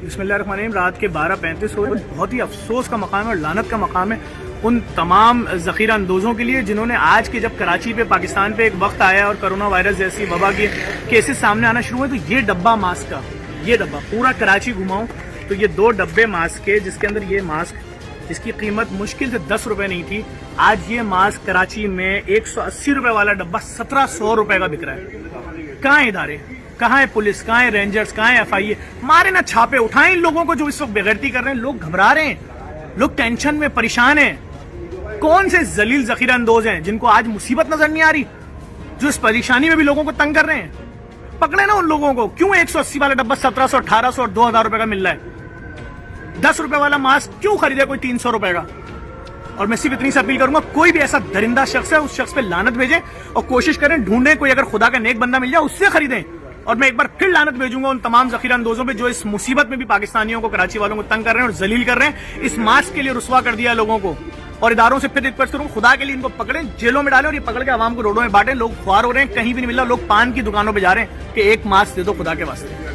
बिस्मिल्लाहिर्रहमानिर्रहीम। रात के 12:35 हो रहे। बहुत ही अफसोस का मकाम है और लानत का मकाम है उन तमाम जखीरा अंदोजों के लिए जिन्होंने आज के जब कराची पे पाकिस्तान पे एक वक्त आया और कोरोना वायरस जैसी वबा के केसेस सामने आना शुरू हुए, तो ये डब्बा मास्क का, ये डब्बा पूरा कराची घुमाऊं तो ये 2 डब्बे मास्क के, जिसके अंदर ये मास्क जिसकी कीमत मुश्किल से 10 रुपए नहीं थी, आज ये मास्क कराची में 180 रुपए वाला डब्बा 1700 रुपए का बिक रहा है। कहाँ है इदारे, कहाँ है पुलिस, कहाँ है रेंजर्स, कहाँ है FIA? मारे ना छापे, उठाएं इन लोगों को जो इस वक्त बेगैरती कर रहे हैं। लोग घबरा रहे हैं, लोग टेंशन में परेशान हैं। कौन से जलील जखीरा अंदोज हैं जिनको आज मुसीबत नजर नहीं आ रही, जो इस परेशानी में भी लोगों को तंग कर रहे हैं? पकड़े ना उन लोगों को। क्यों 180 वाला डब्बा 1700, 1800 और 2000 रुपए का मिल रहा है? 10 रुपए वाला मास्क क्यों खरीदे कोई 300 रुपए का? और मैं सिर्फ इतनी सी अपील करूंगा, कोई भी ऐसा दरिंदा शख्स है उस शख्स पे लानत भेजें और कोशिश करें ढूंढें कोई अगर खुदा का नेक बंदा मिल जाए उससे खरीदें। और मैं एक बार फिर लानत भेजूंगा उन तमाम जखीरा अंदोजों पे जो इस मुसीबत में भी पाकिस्तानियों को, कराची वालों को तंग कर रहे हैं और जलील कर रहे हैं। इस मास्क के लिए रुस्वा कर दिया लोगों को। और इदारों से फिर रिक्वेस्ट करूंगा, खुदा के लिए इनको पकड़ें, जेलों में डालें और ये पकड़ के आवाम को रोडों में बांटें। लोग ख्वार हो रहे हैं, कहीं भी नहीं मिल रहा, लोग पान की दुकानों पर जा रहे हैं कि एक मास्क दे दो खुदा के वास्ते।